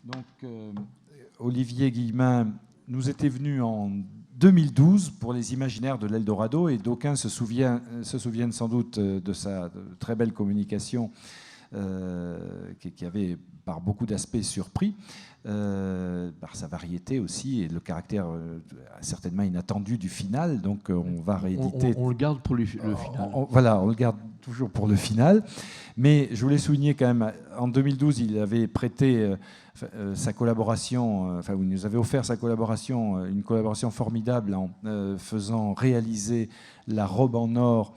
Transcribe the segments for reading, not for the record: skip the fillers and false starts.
Donc, Olivier Guillemin nous était venu en 2012 pour les imaginaires de l'Eldorado, et d'aucuns se souviennent sans doute de sa très belle communication qui avait par beaucoup d'aspects surpris, par sa variété aussi et le caractère certainement inattendu du final. Donc on va rééditer. On le garde pour le final. Voilà, on le garde toujours pour le final. Mais je voulais souligner quand même, en 2012, il avait prêté sa collaboration, enfin, il nous avait offert sa collaboration, une collaboration formidable en faisant réaliser la robe en or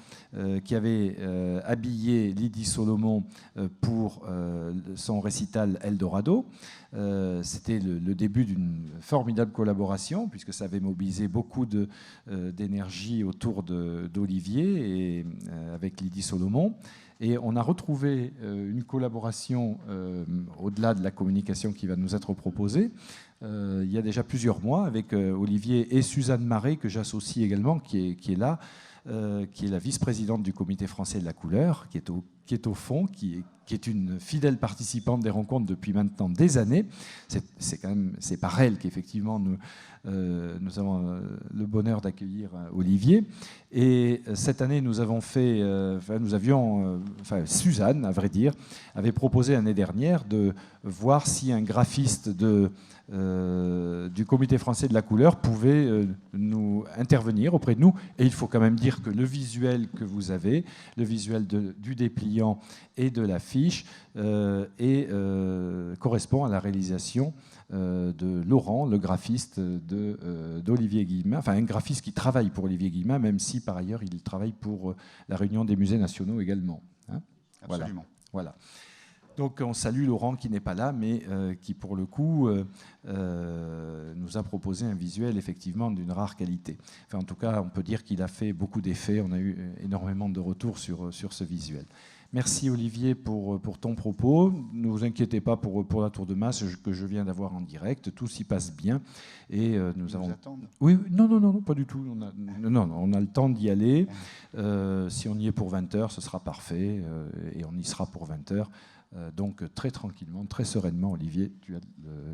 qui avait habillé Lydie Solomon pour son récital Eldorado. C'était le début d'une formidable collaboration, puisque ça avait mobilisé beaucoup d'énergie autour d'Olivier et avec Lydie Solomon. Et on a retrouvé une collaboration au-delà de la communication qui va nous être proposée il y a déjà plusieurs mois avec Olivier et Suzanne Marais, que j'associe également, qui est là, qui est la vice-présidente du Comité français de la couleur, qui est au fond, qui est une fidèle participante des rencontres depuis maintenant des années. C'est par elle qu'effectivement nous avons le bonheur d'accueillir Olivier. Et cette année, Suzanne, à vrai dire, avait proposé l'année dernière de voir si un graphiste du Comité français de la couleur pouvait nous intervenir auprès de nous. Et il faut quand même dire que le visuel que vous avez, le visuel du dépliant et de l'affiche, correspond à la réalisation de Laurent, le graphiste d'Olivier Guillemin, enfin un graphiste qui travaille pour Olivier Guillemin, même si par ailleurs il travaille pour la Réunion des musées nationaux également. Hein, absolument. Voilà. Donc on salue Laurent qui n'est pas là, mais qui pour le coup nous a proposé un visuel effectivement d'une rare qualité. Enfin, en tout cas, on peut dire qu'il a fait beaucoup d'effets. On a eu énormément de retours sur ce visuel. Merci Olivier pour ton propos. Ne vous inquiétez pas pour la tour de masse que je viens d'avoir en direct. Tout s'y passe bien. Et nous avons... Oui, non, pas du tout. On a le temps d'y aller. Si on y est pour 20h, ce sera parfait. Et on y sera pour 20h. Donc très tranquillement, très sereinement, Olivier,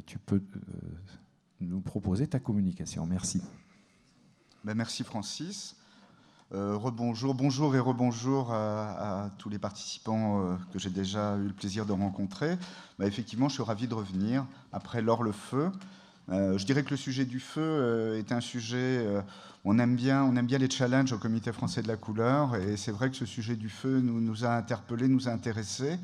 tu peux nous proposer ta communication. Merci. Ben, merci Francis. Bonjour et rebonjour à tous les participants que j'ai déjà eu le plaisir de rencontrer. Ben, effectivement, je suis ravi de revenir après L'Or le Feu. Je dirais que le sujet du feu est un sujet... on aime bien les challenges au Comité français de la couleur, et c'est vrai que ce sujet du feu nous a interpellés, nous a intéressés.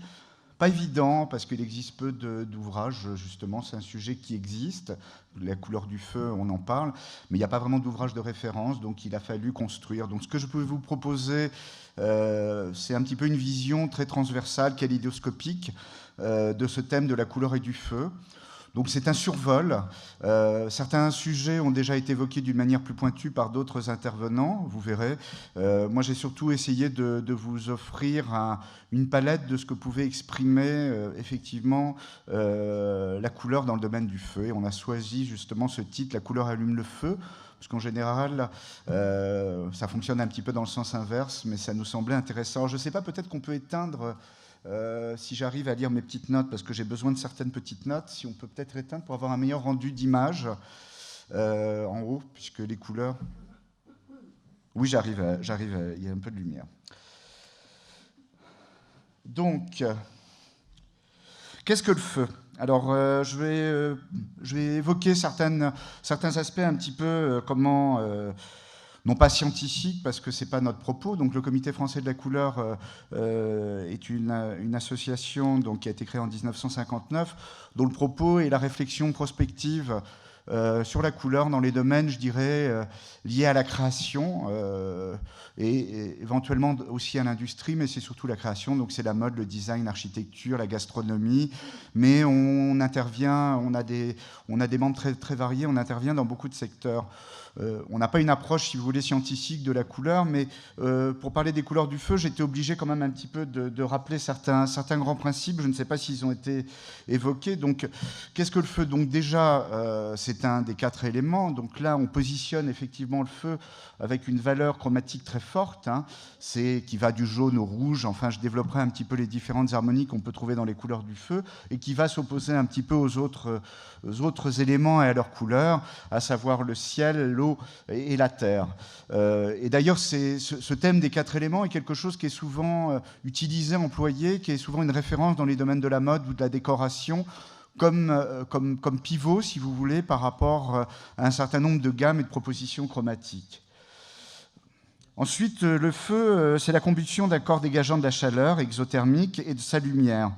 Pas évident, parce qu'il existe peu d'ouvrages, justement, c'est un sujet qui existe. La couleur du feu, on en parle, mais il n'y a pas vraiment d'ouvrage de référence, donc il a fallu construire. Donc ce que je peux vous proposer, c'est un petit peu une vision très transversale, kaléidoscopique, de ce thème de la couleur et du feu. Donc c'est un survol. Certains sujets ont déjà été évoqués d'une manière plus pointue par d'autres intervenants, vous verrez. Moi, j'ai surtout essayé de vous offrir une palette de ce que pouvait exprimer effectivement la couleur dans le domaine du feu. Et on a choisi justement ce titre, « La couleur allume le feu », parce qu'en général, ça fonctionne un petit peu dans le sens inverse, mais ça nous semblait intéressant. Je ne sais pas, peut-être qu'on peut éteindre... si j'arrive à lire mes petites notes, parce que j'ai besoin de certaines petites notes, si on peut peut-être éteindre pour avoir un meilleur rendu d'image en haut, puisque les couleurs... Oui, j'arrive, il y a un peu de lumière. Donc, qu'est-ce que le feu ? Alors, je vais évoquer certains aspects un petit peu comment... non pas scientifique, parce que ce n'est pas notre propos. Donc, le Comité français de la couleur est une association donc, qui a été créée en 1959, dont le propos est la réflexion prospective sur la couleur dans les domaines, je dirais, liés à la création et éventuellement aussi à l'industrie, mais c'est surtout la création. Donc, c'est la mode, le design, l'architecture, la gastronomie. Mais on intervient, on a des membres très, très variés, on intervient dans beaucoup de secteurs. on n'a pas une approche, si vous voulez, scientifique de la couleur, mais pour parler des couleurs du feu, j'étais obligé quand même un petit peu de rappeler certains grands principes. Je ne sais pas s'ils ont été évoqués. Donc, qu'est-ce que le feu? Donc déjà, c'est un des 4 éléments. Donc là, on positionne effectivement le feu avec une valeur chromatique très forte, hein, qui va du jaune au rouge. Enfin, je développerai un petit peu les différentes harmonies qu'on peut trouver dans les couleurs du feu et qui va s'opposer un petit peu aux autres éléments et à leurs couleurs, à savoir le ciel, l'eau et la terre. Et d'ailleurs, ce thème des 4 éléments est quelque chose qui est souvent utilisé, employé, qui est souvent une référence dans les domaines de la mode ou de la décoration, comme pivot, si vous voulez, par rapport à un certain nombre de gammes et de propositions chromatiques. Ensuite, le feu, c'est la combustion d'un corps dégageant de la chaleur exothermique et de sa lumière.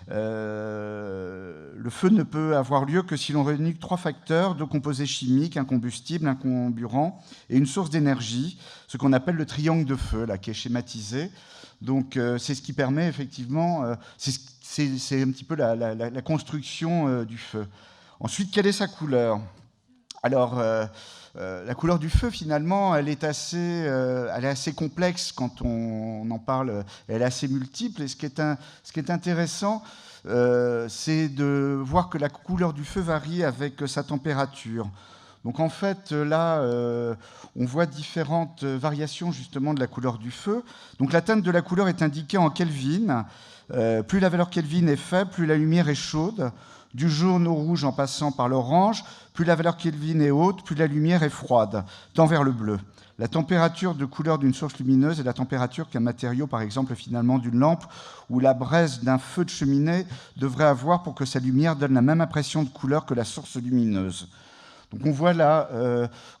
Le feu ne peut avoir lieu que si l'on réunit 3 facteurs, 2 composés chimiques, un combustible, un comburant et une source d'énergie, ce qu'on appelle le triangle de feu, là, qui est schématisé. Donc, c'est ce qui permet effectivement, c'est un petit peu la construction du feu. Ensuite, quelle est sa couleur? Alors, la couleur du feu, finalement, elle est assez complexe quand on en parle. Elle est assez multiple. Et ce qui est intéressant, c'est de voir que la couleur du feu varie avec sa température. Donc, en fait, là, on voit différentes variations, justement, de la couleur du feu. Donc, la teinte de la couleur est indiquée en Kelvin. Plus la valeur Kelvin est faible, plus la lumière est chaude. Du jaune au rouge en passant par l'orange, plus la valeur Kelvin est haute, plus la lumière est froide, tend vers le bleu. La température de couleur d'une source lumineuse est la température qu'un matériau, par exemple finalement d'une lampe ou la braise d'un feu de cheminée, devrait avoir pour que sa lumière donne la même impression de couleur que la source lumineuse. Donc on voit là,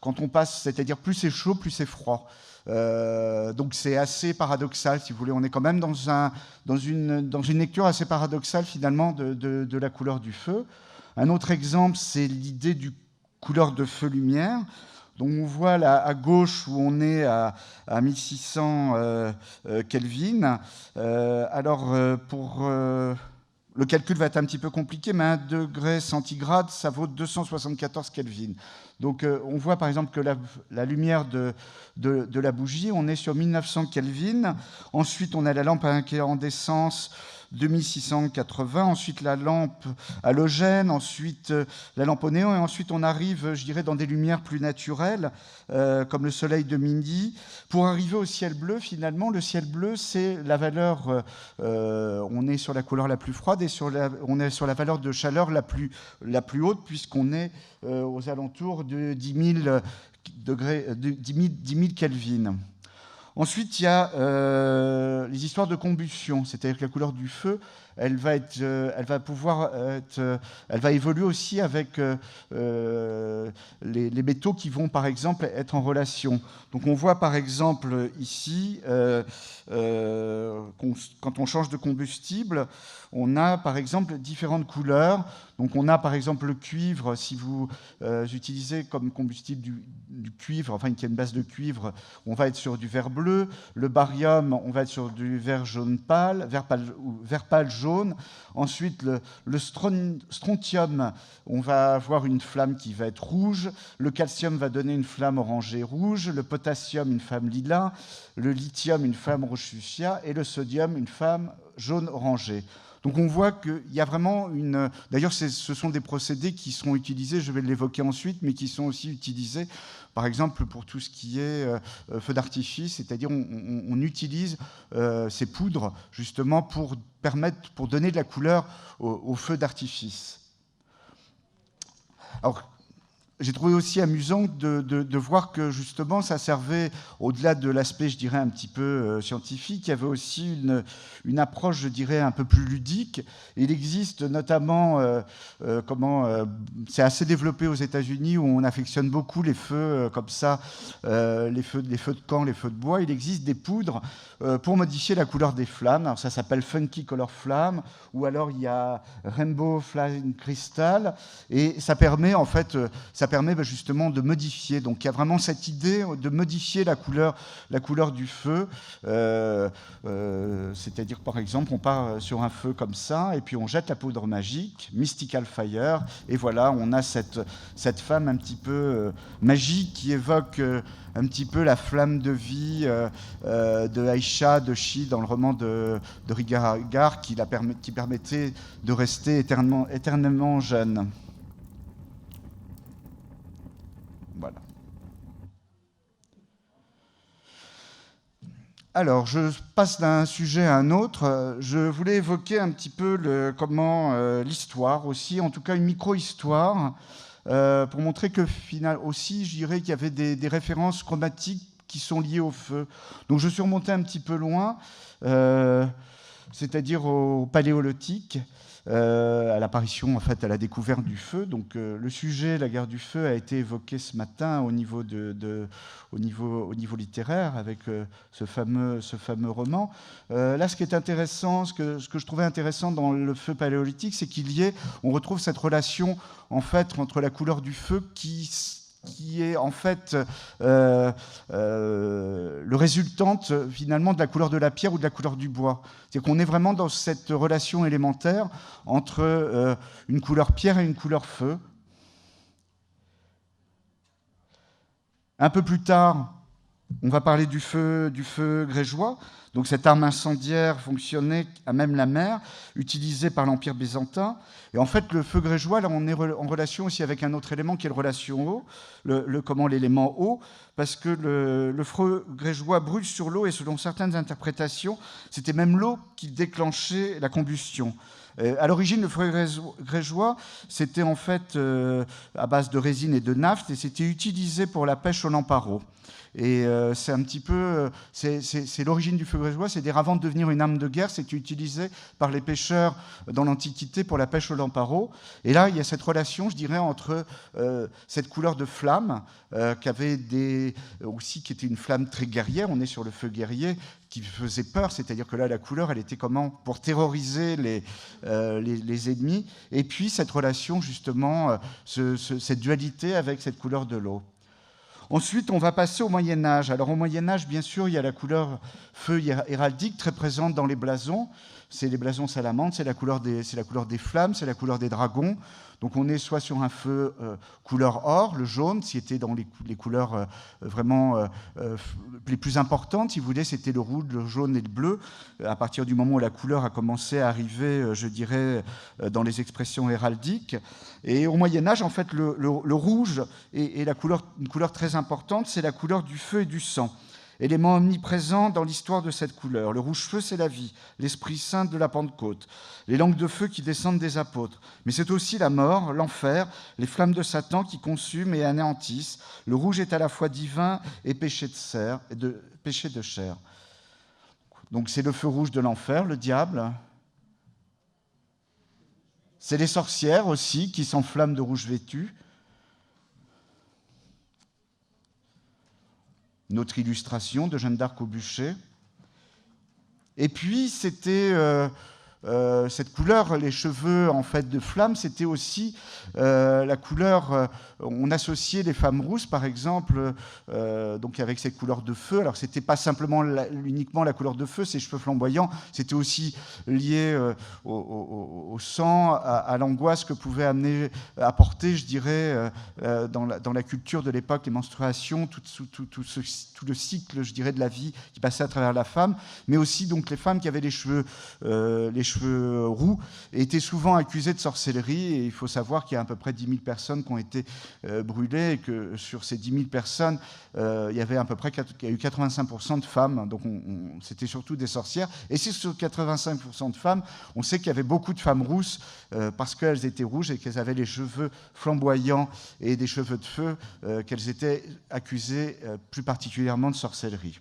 quand on passe, c'est-à-dire plus c'est chaud, plus c'est froid. Donc c'est assez paradoxal, si vous voulez. On est quand même dans une lecture assez paradoxale, finalement, de la couleur du feu. Un autre exemple, c'est l'idée du couleur de feu-lumière. Donc on voit là, à gauche où on est à 1600 Kelvin. Le calcul va être un petit peu compliqué, mais 1 degré centigrade, ça vaut 274 Kelvin. Donc on voit par exemple que la lumière de la bougie, on est sur 1900 Kelvin. Ensuite, on a la lampe à incandescence 2680, ensuite la lampe halogène, ensuite la lampe au néon, et ensuite on arrive, je dirais, dans des lumières plus naturelles, comme le soleil de midi, pour arriver au ciel bleu. Finalement, le ciel bleu, c'est la valeur, on est sur la couleur la plus froide, et on est sur la valeur de chaleur la plus haute, puisqu'on est aux alentours de 10 000 Kelvin. Ensuite, il y a les histoires de combustion, c'est-à-dire que la couleur du feu, elle va évoluer aussi avec les métaux qui vont, par exemple, être en relation. Donc, on voit, par exemple, ici, quand on change de combustible, on a, par exemple, différentes couleurs. Donc, on a, par exemple, le cuivre. Si vous utilisez comme combustible du cuivre, enfin, qui a une base de cuivre, on va être sur du vert bleu. Le barium, on va être sur du vert jaune pâle, vert pâle jaune. Ensuite, le strontium, on va avoir une flamme qui va être rouge. Le calcium va donner une flamme orangée rouge. Le potassium, une flamme lilas. Le lithium, une flamme rouge fuchsia. Et le sodium, une flamme jaune orangée. Donc on voit qu'il y a vraiment une... D'ailleurs, ce sont des procédés qui seront utilisés, je vais l'évoquer ensuite, mais qui sont aussi utilisés, par exemple, pour tout ce qui est feu d'artifice, c'est-à-dire on utilise ces poudres justement pour donner de la couleur au feu d'artifice. Alors, j'ai trouvé aussi amusant de voir que justement ça servait, au-delà de l'aspect, je dirais, un petit peu scientifique, il y avait aussi une approche, je dirais, un peu plus ludique. Il existe notamment, c'est assez développé aux États-Unis, où on affectionne beaucoup les feux comme ça, les feux de camp, les feux de bois. Il existe des poudres pour modifier la couleur des flammes. Alors ça s'appelle Funky Color Flame, ou alors il y a Rainbow Flame Crystal, et ça permet en fait, permet justement de modifier. Donc il y a vraiment cette idée de modifier la couleur du feu. C'est-à-dire, par exemple, on part sur un feu comme ça, et puis on jette la poudre magique, Mystical Fire, et voilà, on a cette femme un petit peu magique qui évoque un petit peu la flamme de vie de Aïcha, de Shi, dans le roman de Rigagar, qui permettait de rester éternellement jeune. Voilà. Alors, je passe d'un sujet à un autre. Je voulais évoquer un petit peu comment l'histoire aussi, en tout cas une micro-histoire, pour montrer que finalement aussi, je dirais qu'il y avait des références chromatiques qui sont liées au feu. Donc, je suis remonté un petit peu loin, c'est-à-dire au Paléolithique. À l'apparition, en fait, à la découverte du feu. Donc, le sujet, la guerre du feu, a été évoqué ce matin au niveau littéraire avec ce fameux roman. Là, ce qui est intéressant, ce que je trouvais intéressant dans le feu paléolithique, c'est on retrouve cette relation, en fait, entre la couleur du feu qui est en fait le résultante finalement de la couleur de la pierre ou de la couleur du bois. C'est-à-dire qu'on est vraiment dans cette relation élémentaire entre une couleur pierre et une couleur feu. Un peu plus tard, on va parler du feu grégeois. Donc cette arme incendiaire fonctionnait à même la mer, utilisée par l'Empire byzantin. Et en fait, le feu grégeois, là, on est en relation aussi avec un autre élément qui est la relation eau, l'élément eau, parce que le feu grégeois brûle sur l'eau et selon certaines interprétations, c'était même l'eau qui déclenchait la combustion. À l'origine, le feu grégeois, c'était en fait à base de résine et de naphte et c'était utilisé pour la pêche au lamparo. Et c'est un petit peu, c'est l'origine du feu grégeois, c'est-à-dire avant de devenir une arme de guerre, c'était utilisé par les pêcheurs dans l'Antiquité pour la pêche au lamparo. Et là, il y a cette relation, je dirais, entre cette couleur de flamme qui était une flamme très guerrière. On est sur le feu guerrier qui faisait peur, c'est-à-dire que là, la couleur, elle était comment pour terroriser les ennemis. Et puis cette relation, justement, cette dualité avec cette couleur de l'eau. Ensuite, on va passer au Moyen-Âge. Alors, au Moyen-Âge, bien sûr, il y a la couleur feu héraldique très présente dans les blasons. C'est les blasons salamandres, c'est la couleur des flammes, c'est la couleur des dragons. Donc, on est soit sur un feu couleur or, le jaune, qui était dans les couleurs vraiment les plus importantes. Si vous voulez, c'était le rouge, le jaune et le bleu. À partir du moment où la couleur a commencé à arriver, je dirais, dans les expressions héraldiques. Et au Moyen-Âge, en fait, le rouge est une couleur très importante, c'est la couleur du feu et du sang. Élément omniprésent dans l'histoire de cette couleur. Le rouge-feu, c'est la vie, l'Esprit Saint de la Pentecôte, les langues de feu qui descendent des apôtres. Mais c'est aussi la mort, l'enfer, les flammes de Satan qui consument et anéantissent. Le rouge est à la fois divin et péché de chair. Donc c'est le feu rouge de l'enfer, le diable. C'est les sorcières aussi qui s'enflamment de rouge vêtu. Notre illustration de Jeanne d'Arc au bûcher. Et puis, c'était cette couleur, les cheveux en fait de flamme, c'était aussi la couleur. On associait les femmes rousses, par exemple, donc avec cette couleur de feu. Alors, c'était pas simplement uniquement la couleur de feu, ces cheveux flamboyants, c'était aussi lié au sang, à l'angoisse que pouvait apporter, je dirais, dans la culture de l'époque, les menstruations, tout le cycle, je dirais, de la vie qui passait à travers la femme, mais aussi donc les femmes qui avaient les cheveux roux étaient souvent accusées de sorcellerie. Et il faut savoir qu'il y a à peu près 10 000 personnes qui ont été brûlées et que sur ces 10 000 personnes, il y avait à peu près il y a eu 85% de femmes. Donc c'était surtout des sorcières. Et si sur 85% de femmes, on sait qu'il y avait beaucoup de femmes rousses parce qu'elles étaient rouges et qu'elles avaient les cheveux flamboyants et des cheveux de feu, qu'elles étaient accusées plus particulièrement de sorcellerie.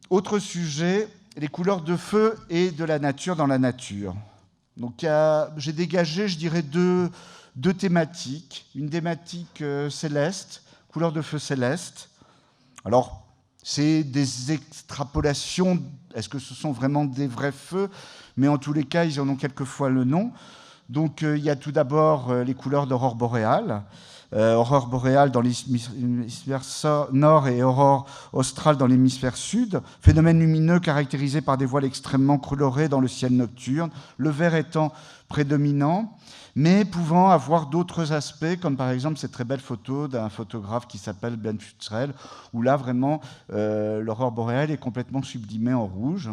Autre sujet, les couleurs de feu et de la nature dans la nature. Donc j'ai dégagé, je dirais, deux thématiques. Une thématique céleste, couleur de feu céleste. Alors, c'est des extrapolations. Est-ce que ce sont vraiment des vrais feux? Mais en tous les cas, ils en ont quelquefois le nom. Donc il y a tout d'abord les couleurs d'aurore boréale. Aurore boréale dans l'hémisphère nord et aurore australe dans l'hémisphère sud. Phénomène lumineux caractérisé par des voiles extrêmement colorées dans le ciel nocturne, le vert étant prédominant, mais pouvant avoir d'autres aspects, comme par exemple cette très belle photo d'un photographe qui s'appelle Ben Futrell, où là vraiment l'aurore boréale est complètement sublimée en rouge.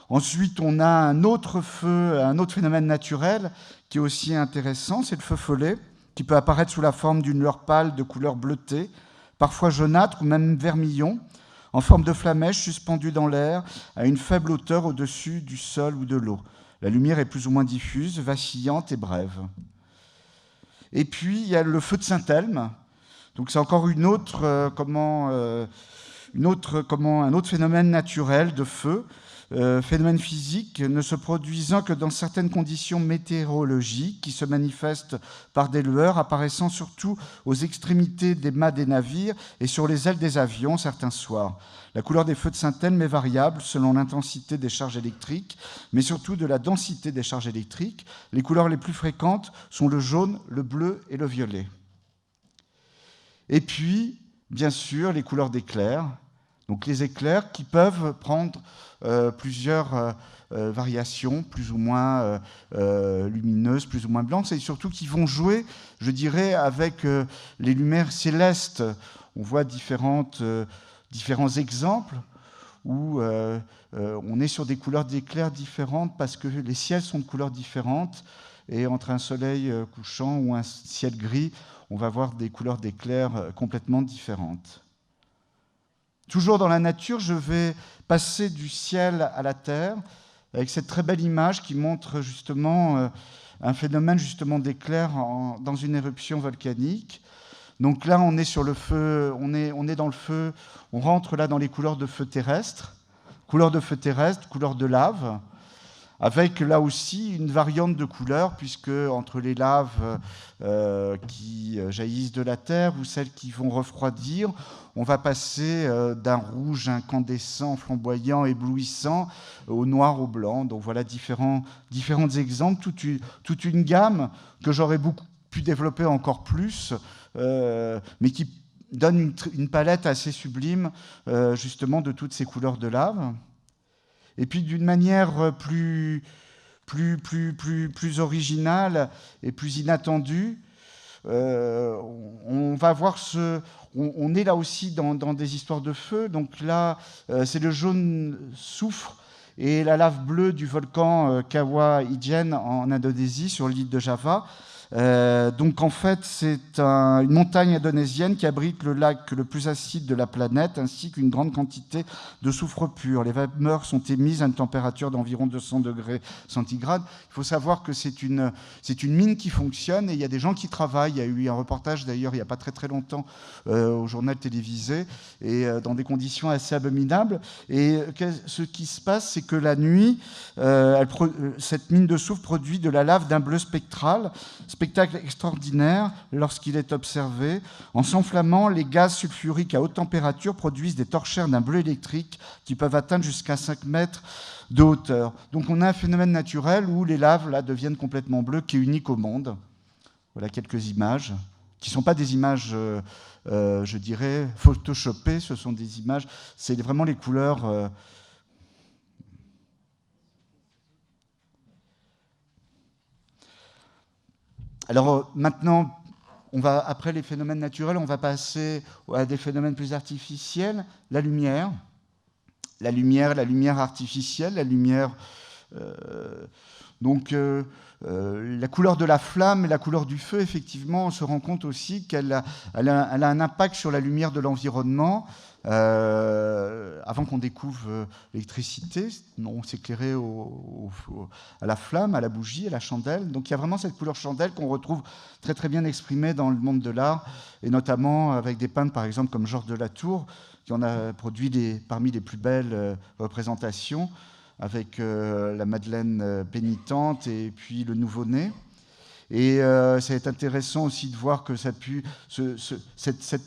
Ensuite, on a un autre phénomène naturel qui est aussi intéressant, c'est le feu follet, qui peut apparaître sous la forme d'une lueur pâle de couleur bleutée, parfois jaunâtre ou même vermillon, en forme de flamèche suspendue dans l'air à une faible hauteur au-dessus du sol ou de l'eau. La lumière est plus ou moins diffuse, vacillante et brève. Et puis, il y a le feu de Saint-Elme. Donc, c'est encore un autre phénomène naturel de feu, phénomène physique ne se produisant que dans certaines conditions météorologiques qui se manifestent par des lueurs apparaissant surtout aux extrémités des mâts des navires et sur les ailes des avions certains soirs. La couleur des feux de Saint-Elme est variable selon l'intensité des charges électriques, mais surtout de la densité des charges électriques. Les couleurs les plus fréquentes sont le jaune, le bleu et le violet. Et puis, bien sûr, les couleurs d'éclairs. Donc les éclairs qui peuvent prendre plusieurs variations, plus ou moins lumineuses, plus ou moins blanches, et surtout qui vont jouer, je dirais, avec les lumières célestes. On voit différents exemples où on est sur des couleurs d'éclairs différentes parce que les ciels sont de couleurs différentes, et entre un soleil couchant ou un ciel gris, on va voir des couleurs d'éclairs complètement différentes. Toujours dans la nature, je vais passer du ciel à la terre avec cette très belle image qui montre justement un phénomène justement d'éclair dans une éruption volcanique. Donc là, on est sur le feu, on est dans le feu, on rentre là dans les couleurs de feu terrestre, couleurs de lave, avec là aussi une variante de couleurs, puisque entre les laves qui jaillissent de la terre ou celles qui vont refroidir, on va passer d'un rouge incandescent, flamboyant, éblouissant, au noir, au blanc. Donc voilà différents exemples, toute une gamme que j'aurais beaucoup pu développer encore plus, mais qui donne une palette assez sublime, justement, de toutes ces couleurs de lave. Et puis d'une manière plus originale et plus inattendue, on va voir on est là aussi dans des histoires de feu. Donc là, c'est le jaune soufre et la lave bleue du volcan Kawah Ijen en Indonésie, sur l'île de Java. Donc en fait, c'est une montagne indonésienne qui abrite le lac le plus acide de la planète, ainsi qu'une grande quantité de soufre pur. Les vapeurs sont émises à une température d'environ 200 degrés centigrades. Il faut savoir que c'est une mine qui fonctionne et il y a des gens qui travaillent. Il y a eu un reportage d'ailleurs il n'y a pas très longtemps au journal télévisé, et dans des conditions assez abominables. Et ce qui se passe, c'est que la nuit, cette mine de soufre produit de la lave d'un bleu spectral, spectacle extraordinaire lorsqu'il est observé. En s'enflammant, les gaz sulfuriques à haute température produisent des torchères d'un bleu électrique qui peuvent atteindre jusqu'à 5 mètres de hauteur. Donc on a un phénomène naturel où les laves là, deviennent complètement bleues, qui est unique au monde. Voilà quelques images, qui ne sont pas des images, je dirais, photoshopées, ce sont des images, c'est vraiment les couleurs... Alors maintenant, après les phénomènes naturels, on va passer à des phénomènes plus artificiels. La lumière artificielle, la lumière... la couleur de la flamme et la couleur du feu, effectivement, on se rend compte aussi qu'elle a un impact sur la lumière de l'environnement. Avant qu'on découvre l'électricité, on s'éclairait à la flamme, à la bougie, à la chandelle. Donc il y a vraiment cette couleur chandelle qu'on retrouve très bien exprimée dans le monde de l'art, et notamment avec des peintres, par exemple, comme Georges de la Tour, qui en a produit parmi les plus belles représentations, avec la Madeleine pénitente et puis le nouveau-né. Et c'est intéressant aussi de voir que cette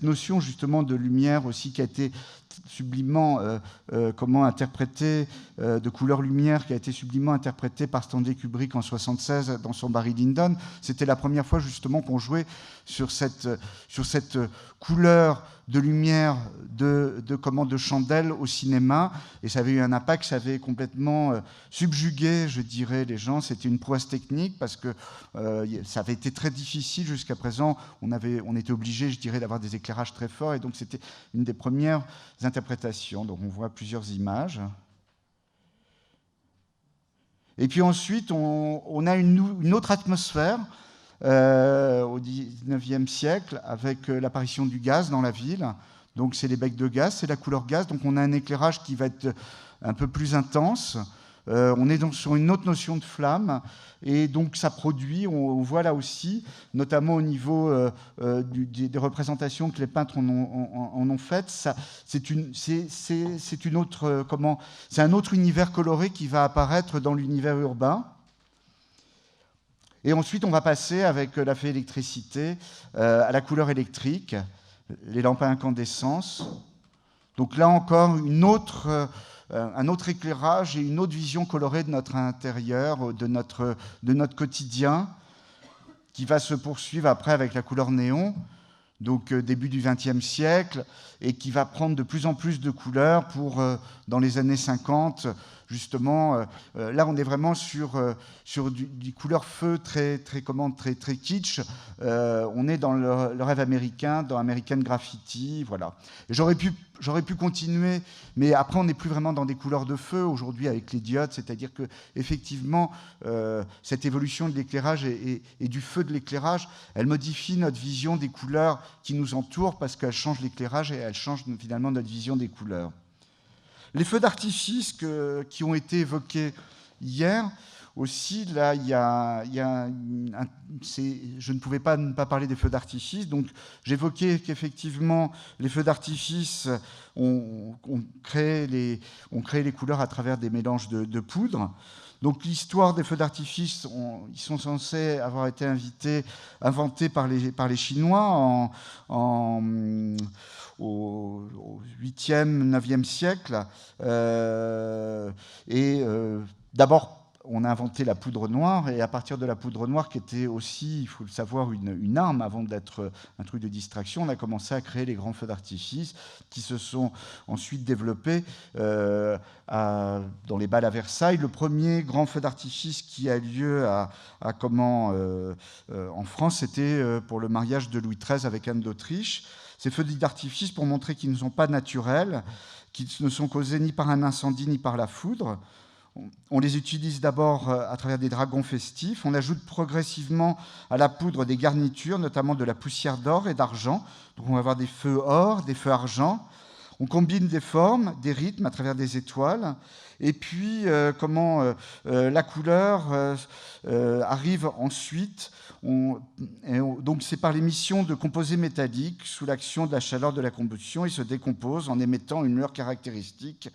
notion justement de lumière aussi qui a été sublimement comment interprété, de couleur-lumière, qui a été sublimement interprété par Stanley Kubrick en 1976 dans son Barry Lyndon. C'était la première fois justement qu'on jouait sur cette couleur de lumière de chandelle au cinéma, et ça avait eu un impact, ça avait complètement subjugué, je dirais, les gens. C'était une prouesse technique parce que ça avait été très difficile jusqu'à présent. On était obligé, je dirais, d'avoir des éclairages très forts, et donc c'était une des premières interprétations. Donc on voit plusieurs images. Et puis ensuite, on a une autre atmosphère au XIXe siècle, avec l'apparition du gaz dans la ville. Donc c'est les becs de gaz, c'est la couleur gaz. Donc on a un éclairage qui va être un peu plus intense. On est donc sur une autre notion de flamme. Et donc ça produit, on voit là aussi, notamment au niveau des représentations que les peintres en ont faites, c'est un autre univers coloré qui va apparaître dans l'univers urbain. Et ensuite, on va passer, avec la fée électricité, à la couleur électrique, les lampes à incandescence. Donc là encore, un autre éclairage et une autre vision colorée de notre intérieur, de notre quotidien, qui va se poursuivre après avec la couleur néon, donc début du XXe siècle, et qui va prendre de plus en plus de couleurs pour, dans les années 50, justement, là on est vraiment sur du couleur feu très kitsch. On est dans le rêve américain, dans American Graffiti, voilà. Et j'aurais pu continuer, mais après on n'est plus vraiment dans des couleurs de feu aujourd'hui avec les diodes, c'est-à-dire que effectivement cette évolution de l'éclairage et du feu de l'éclairage, elle modifie notre vision des couleurs qui nous entourent parce qu'elle change l'éclairage et elle change finalement notre vision des couleurs. Les feux d'artifice qui ont été évoqués hier, aussi, là, je ne pouvais pas ne pas parler des feux d'artifice. Donc, j'évoquais qu'effectivement, les feux d'artifice, on crée les couleurs à travers des mélanges de poudre. Donc, l'histoire des feux d'artifice, ils sont censés avoir été inventés par les Chinois au 8e, 9e siècle. D'abord, on a inventé la poudre noire, et à partir de la poudre noire, qui était aussi, il faut le savoir, une arme avant d'être un truc de distraction, on a commencé à créer les grands feux d'artifice qui se sont ensuite développés dans les bals à Versailles. Le premier grand feu d'artifice qui a lieu en France, c'était pour le mariage de Louis XIII avec Anne d'Autriche. Ces feux d'artifice, pour montrer qu'ils ne sont pas naturels, qu'ils ne sont causés ni par un incendie ni par la foudre. On les utilise d'abord à travers des dragons festifs. On ajoute progressivement à la poudre des garnitures, notamment de la poussière d'or et d'argent. Donc on va avoir des feux or, des feux argent. On combine des formes, des rythmes à travers des étoiles. Et puis, la couleur arrive ensuite. Donc c'est par l'émission de composés métalliques sous l'action de la chaleur de la combustion. Ils se décomposent en émettant une lueur caractéristique.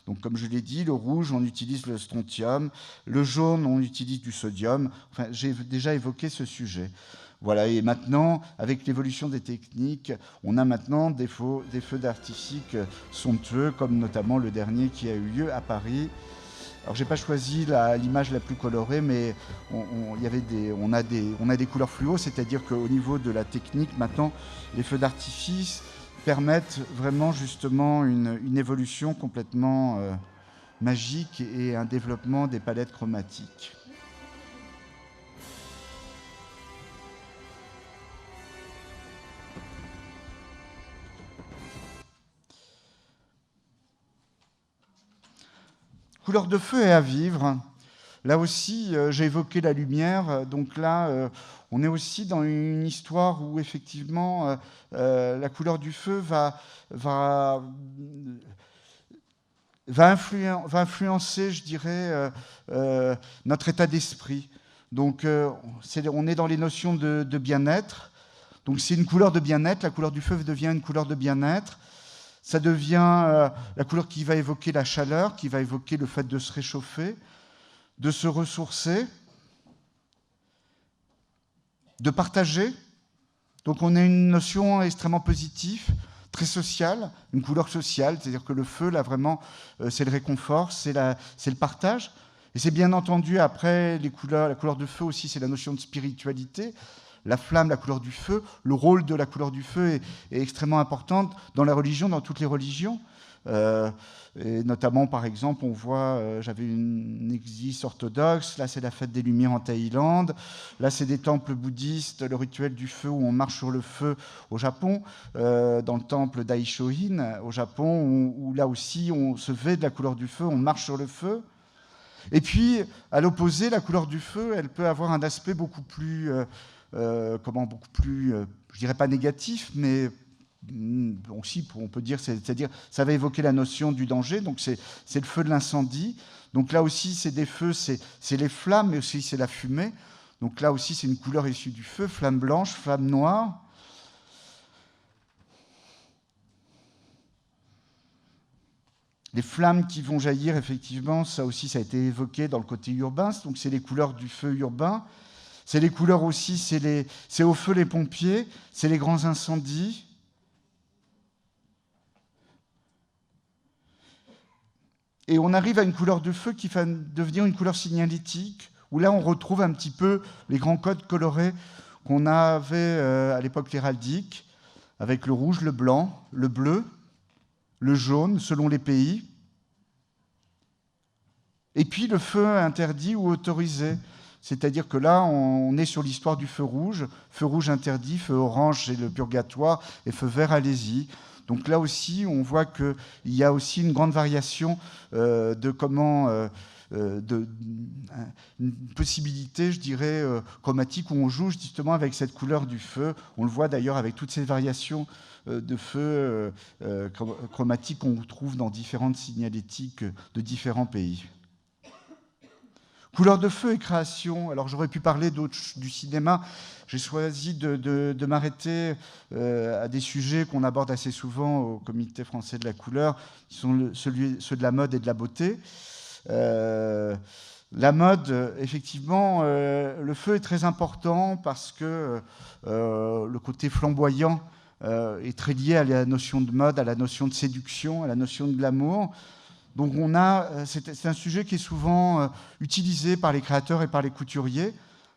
Donc, comme je l'ai dit, le rouge, on utilise le strontium. Le jaune, on utilise du sodium. Enfin, j'ai déjà évoqué ce sujet. Voilà, et maintenant, avec l'évolution des techniques, on a maintenant des feux d'artifice somptueux, comme notamment le dernier qui a eu lieu à Paris. Alors, je n'ai pas choisi l'image la plus colorée, mais on a des couleurs fluo, c'est-à-dire qu'au niveau de la technique, maintenant, les feux d'artifice permettent vraiment justement une évolution complètement magique et un développement des palettes chromatiques. Couleur de feu et à vivre. Là aussi, j'ai évoqué la lumière. Donc là, on est aussi dans une histoire où effectivement la couleur du feu va influencer, je dirais, notre état d'esprit. Donc on est dans les notions de bien-être. Donc c'est une couleur de bien-être. La couleur du feu devient une couleur de bien-être. Ça devient la couleur qui va évoquer la chaleur, qui va évoquer le fait de se réchauffer, de se ressourcer, de partager. Donc on a une notion extrêmement positive, très sociale, une couleur sociale, c'est-à-dire que le feu, là, vraiment, c'est le réconfort, c'est le partage. Et c'est bien entendu, après, la couleur de feu aussi, c'est la notion de spiritualité. La flamme, la couleur du feu, le rôle de la couleur du feu est extrêmement important dans la religion, dans toutes les religions. Et notamment, par exemple, on voit, j'avais une église orthodoxe, là c'est la fête des Lumières en Thaïlande, là c'est des temples bouddhistes, le rituel du feu où on marche sur le feu au Japon, dans le temple d'Aishohin au Japon, où là aussi on se vêt de la couleur du feu, on marche sur le feu. Et puis, à l'opposé, la couleur du feu, elle peut avoir un aspect beaucoup plus, je dirais pas négatif, mais aussi, on peut dire, c'est-à-dire, ça va évoquer la notion du danger, donc c'est le feu de l'incendie. Donc là aussi, c'est des feux, c'est les flammes, mais aussi c'est la fumée. Donc là aussi, c'est une couleur issue du feu, flamme blanche, flamme noire. Les flammes qui vont jaillir, effectivement, ça aussi, ça a été évoqué dans le côté urbain, donc c'est les couleurs du feu urbain. C'est les couleurs aussi, c'est au feu les pompiers, c'est les grands incendies. Et on arrive à une couleur de feu qui va devenir une couleur signalétique, où là on retrouve un petit peu les grands codes colorés qu'on avait à l'époque héraldique, avec le rouge, le blanc, le bleu, le jaune, selon les pays. Et puis le feu interdit ou autorisé. C'est-à-dire que là, on est sur l'histoire du feu rouge interdit, feu orange, c'est le purgatoire, et feu vert, allez-y. Donc là aussi, on voit qu'il y a aussi une grande variation de comment, une possibilité, je dirais, chromatique, où on joue justement avec cette couleur du feu. On le voit d'ailleurs avec toutes ces variations de feu chromatiques qu'on trouve dans différentes signalétiques de différents pays. Couleur de feu et création. Alors j'aurais pu parler du cinéma. J'ai choisi de m'arrêter à des sujets qu'on aborde assez souvent au Comité français de la couleur, qui sont ceux de la mode et de la beauté. La mode, effectivement, le feu est très important parce que le côté flamboyant est très lié à la notion de mode, à la notion de séduction, à la notion de glamour. Donc c'est un sujet qui est souvent utilisé par les créateurs et par les couturiers.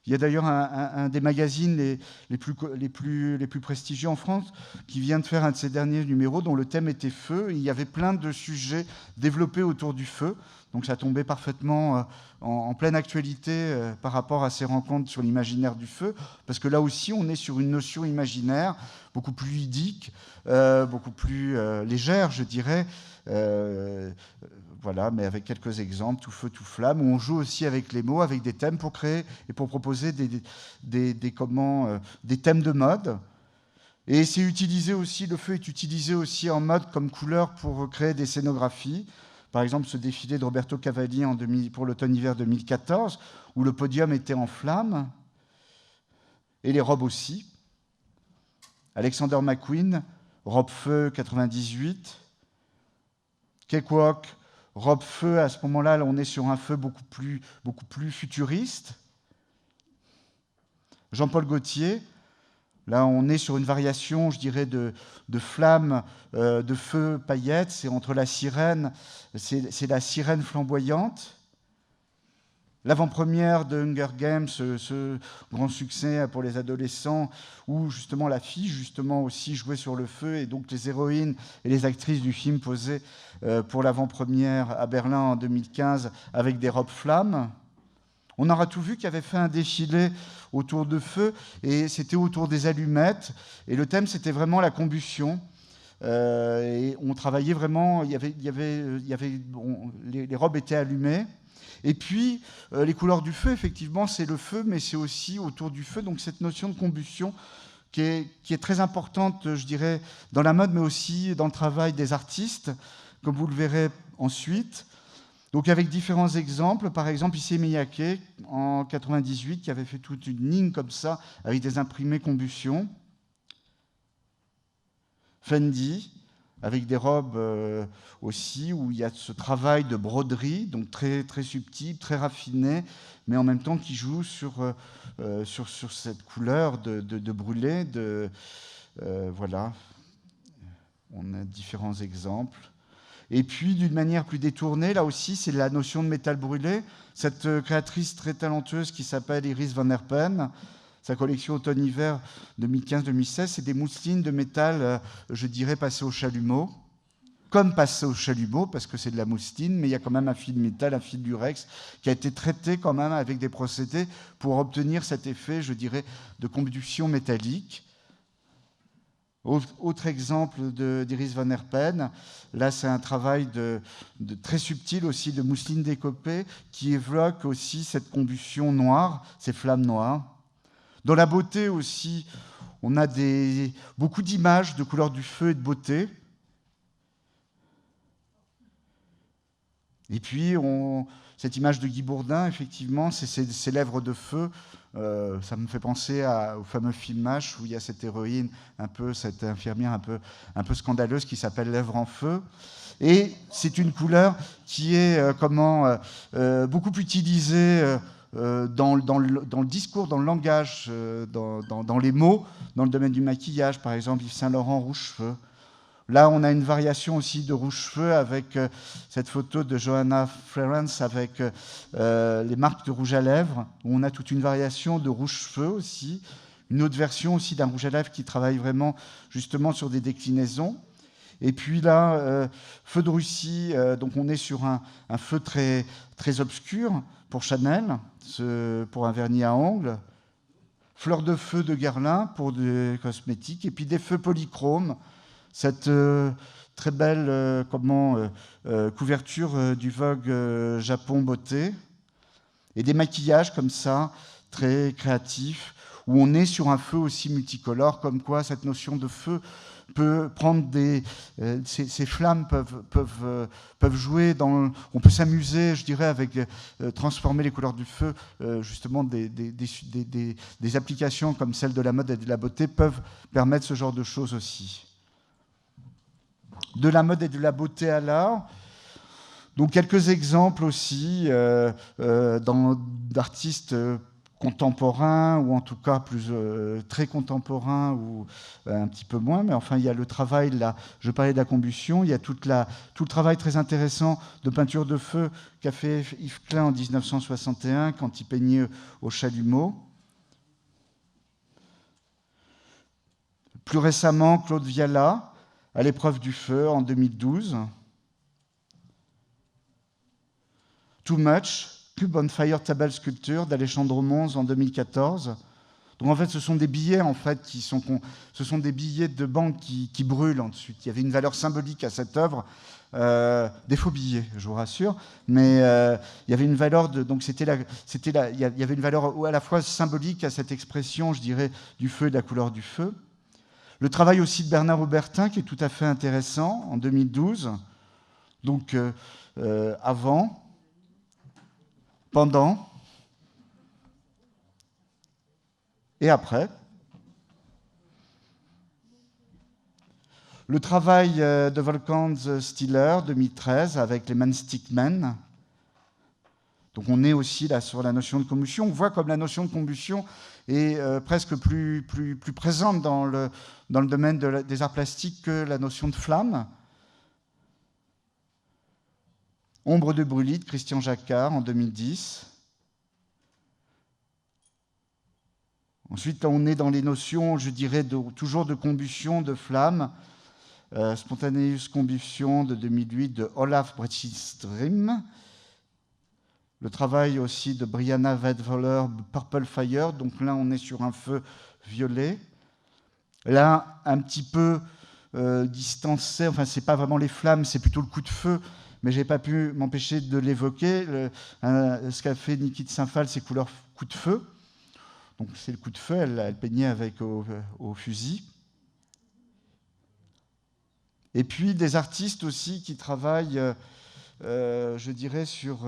Il y a d'ailleurs un des magazines les plus prestigieux en France qui vient de faire un de ses derniers numéros dont le thème était feu. Et il y avait plein de sujets développés autour du feu. Donc ça tombait parfaitement en pleine actualité par rapport à ces rencontres sur l'imaginaire du feu. Parce que là aussi, on est sur une notion imaginaire beaucoup plus ludique, beaucoup plus légère, je dirais. Voilà, mais avec quelques exemples, tout feu, tout flamme, où on joue aussi avec les mots, avec des thèmes pour créer et pour proposer des thèmes de mode. Et c'est utilisé aussi, le feu est utilisé aussi en mode comme couleur pour créer des scénographies. Par exemple, ce défilé de Roberto Cavalli pour l'automne-hiver 2014, où le podium était en flammes, et les robes aussi. Alexander McQueen, robe feu 98. Cakewalk, robe feu, à ce moment-là, on est sur un feu beaucoup plus futuriste. Jean-Paul Gaultier, là on est sur une variation, je dirais, de flammes, de feu paillettes, c'est entre la sirène, c'est la sirène flamboyante. L'avant-première de Hunger Games, ce grand succès pour les adolescents, où justement la fille justement aussi jouait sur le feu, et donc les héroïnes et les actrices du film posaient pour l'avant-première à Berlin en 2015 avec des robes flammes. On aura tout vu qui avait fait un défilé autour de feu, et c'était autour des allumettes, et le thème c'était vraiment la combustion. Et on travaillait vraiment, les robes étaient allumées. Et puis, les couleurs du feu, effectivement, c'est le feu, mais c'est aussi autour du feu, donc cette notion de combustion qui est très importante, je dirais, dans la mode, mais aussi dans le travail des artistes, comme vous le verrez ensuite. Donc, avec différents exemples, par exemple, Issey Miyake, en 98, qui avait fait toute une ligne comme ça, avec des imprimés combustion. Fendi, avec des robes aussi, où il y a ce travail de broderie, donc très, très subtil, très raffiné, mais en même temps qui joue sur cette couleur de brûlé, voilà. On a différents exemples. Et puis, d'une manière plus détournée, là aussi, c'est la notion de métal brûlé. Cette créatrice très talentueuse qui s'appelle Iris van Herpen, sa collection automne-hiver 2015-2016, c'est des mousselines de métal, je dirais, passées au chalumeau. Comme passé au chalumeau, parce que c'est de la mousseline, mais il y a quand même un fil de métal, un fil d'urex, qui a été traité quand même avec des procédés pour obtenir cet effet, je dirais, de combustion métallique. Autre exemple d'Iris van Herpen, là c'est un travail de très subtil aussi, de mousseline découpée, qui évoque aussi cette combustion noire, ces flammes noires. Dans la beauté aussi, on a beaucoup d'images de couleurs du feu et de beauté. Et puis, cette image de Guy Bourdin, effectivement, c'est ses lèvres de feu. Ça me fait penser au fameux film MASH, où il y a cette héroïne, cette infirmière un peu scandaleuse qui s'appelle Lèvres en feu. Et c'est une couleur qui est beaucoup utilisée dans le discours, dans le langage, dans les mots, dans le domaine du maquillage. Par exemple, Yves Saint Laurent, rouge-feu. Là, on a une variation aussi de rouge-feu avec cette photo de Johanna Florence avec les marques de rouge à lèvres. On a toute une variation de rouge-feu aussi. Une autre version aussi d'un rouge à lèvres qui travaille vraiment justement sur des déclinaisons. Et puis là, feu de Russie, donc on est sur un feu très, très obscur pour Chanel, pour un vernis à ongles. Fleur de feu de Guerlain pour des cosmétiques. Et puis des feux polychromes. Cette très belle couverture du Vogue Japon Beauté, et des maquillages comme ça, très créatifs, où on est sur un feu aussi multicolore, comme quoi cette notion de feu peut prendre ces flammes peuvent jouer dans... On peut s'amuser, je dirais, avec transformer les couleurs du feu, justement des applications comme celle de la mode et de la beauté peuvent permettre ce genre de choses aussi. De la mode et de la beauté à l'art. Donc quelques exemples aussi d'artistes contemporains, ou en tout cas très contemporains, ou un petit peu moins, mais enfin il y a le travail, là, je parlais de la combustion, il y a tout le travail très intéressant de peinture de feu qu'a fait Yves Klein en 1961, quand il peignait au chalumeau. Plus récemment, Claude Viala, à l'épreuve du feu en 2012. Too Much, Cube on Fire Table Sculpture d'Alejandro Mons en 2014. Donc en fait, ce sont des billets ce sont des billets de banque qui brûlent ensuite. Il y avait une valeur symbolique à cette œuvre, des faux billets, je vous rassure, mais il y avait une valeur il y avait une valeur à la fois symbolique à cette expression, je dirais, du feu et de la couleur du feu. Le travail aussi de Bernard Aubertin, qui est tout à fait intéressant, en 2012. Donc, avant, pendant et après. Le travail de Wolfgang Stiller, 2013, avec les Man-Stick Men. Donc on est aussi là sur la notion de combustion. On voit comme la notion de combustion est presque plus présente dans le domaine des arts plastiques que la notion de flamme. Ombre de Brûlis de Christian Jacquard en 2010. Ensuite, on est dans les notions, je dirais, toujours de combustion, de flamme. Spontaneous Combustion de 2008 de Olaf Brechenstrim. Le travail aussi de Brianna Weidvoller, Purple Fire. Donc là, on est sur un feu violet. Là, un petit peu distancé. Enfin, c'est pas vraiment les flammes, c'est plutôt le coup de feu. Mais j'ai pas pu m'empêcher de l'évoquer. Ce qu'a fait Niki de Saint-Phal, c'est couleur coup de feu. Donc c'est le coup de feu. Elle peignait avec au fusil. Et puis des artistes aussi qui travaillent, je dirais, sur...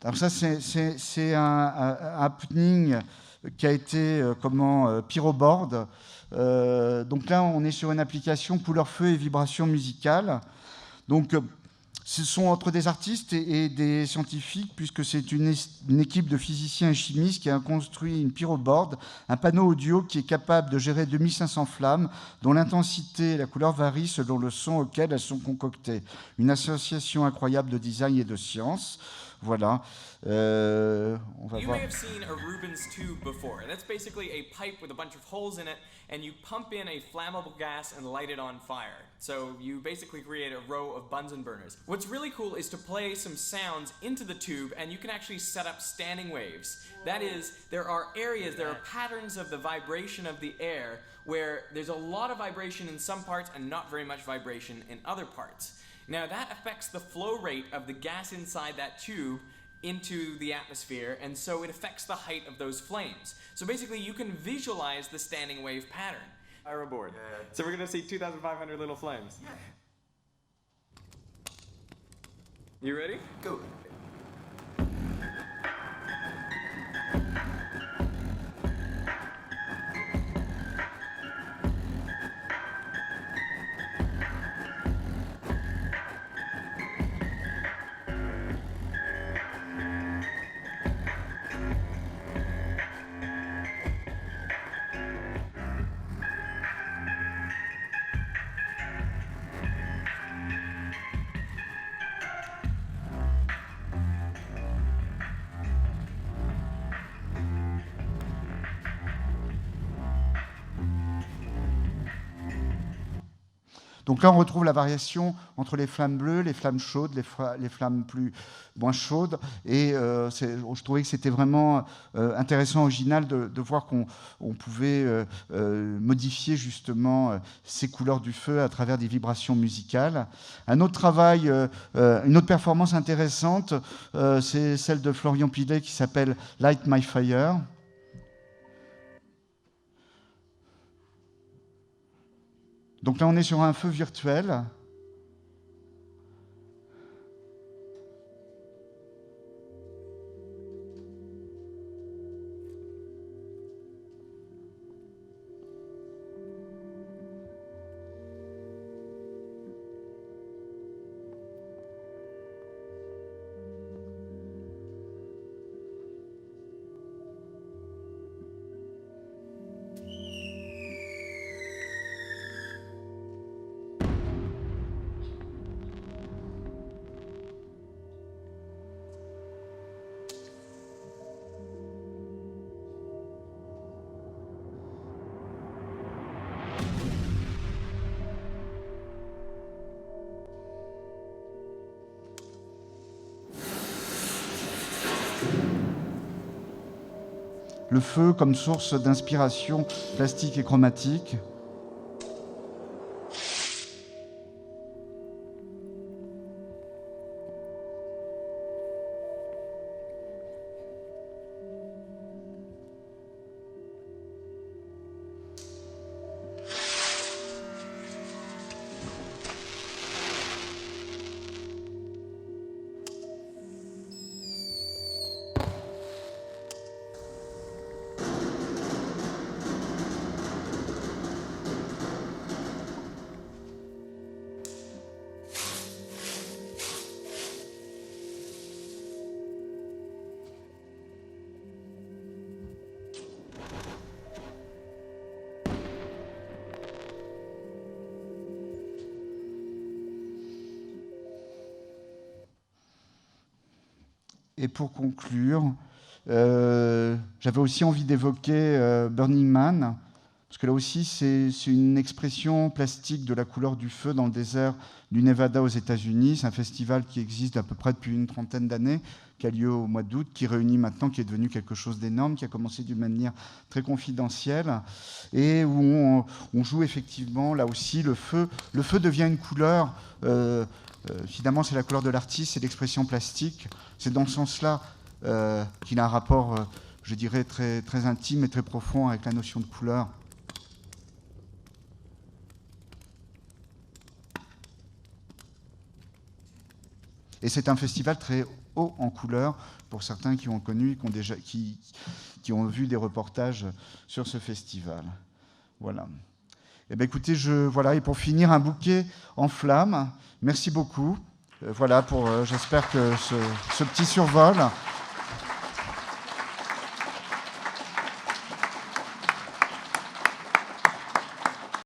alors ça, c'est un happening qui a été pyroboard. Donc là, on est sur une application couleur feu et vibration musicale. Donc Ce sont entre des artistes et des scientifiques, puisque c'est une équipe de physiciens et chimistes qui a construit une pyroboard, un panneau audio qui est capable de gérer 2500 flammes, dont l'intensité et la couleur varient selon le son auquel elles sont concoctées. Une association incroyable de design et de science. Voilà. On va You voir. may have seen a Rubens tube before. That's basically a pipe with a bunch of holes in it, and you pump in a flammable gas and light it on fire. So you basically create a row of Bunsen burners. What's really cool is to play some sounds into the tube, and you can actually set up standing waves. That is, there are areas, there are patterns of the vibration of the air where there's a lot of vibration in some parts and not very much vibration in other parts. Now that affects the flow rate of the gas inside that tube into the atmosphere, and so it affects the height of those flames. So basically you can visualize the standing wave pattern. Fire aboard. So we're going to see 2,500 little flames. You ready? Go. Donc là, on retrouve la variation entre les flammes bleues, les flammes chaudes, les flammes moins chaudes. Et je trouvais que c'était vraiment intéressant, original de voir qu'on pouvait modifier justement ces couleurs du feu à travers des vibrations musicales. Un autre travail, une autre performance intéressante, c'est celle de Florian Pilet qui s'appelle « Light My Fire ». Donc là, on est sur un feu virtuel. Le feu comme source d'inspiration plastique et chromatique. Et pour conclure, j'avais aussi envie d'évoquer Burning Man, parce que là aussi, c'est une expression plastique de la couleur du feu dans le désert du Nevada aux États-Unis. C'est un festival qui existe à peu près depuis une trentaine d'années, qui a lieu au mois d'août, qui réunit maintenant, qui est devenu quelque chose d'énorme, qui a commencé d'une manière très confidentielle, et où on joue effectivement, là aussi, le feu. Le feu devient une couleur... finalement, c'est la couleur de l'artiste, c'est l'expression plastique. C'est dans ce sens-là qu'il a un rapport, je dirais, très, très intime et très profond avec la notion de couleur. Et c'est un festival très haut en couleur pour certains qui ont connu, qui ont vu des reportages sur ce festival. Voilà. Eh bien, écoutez, voilà, et pour finir, un bouquet en flammes. Merci beaucoup. voilà, j'espère que ce petit survol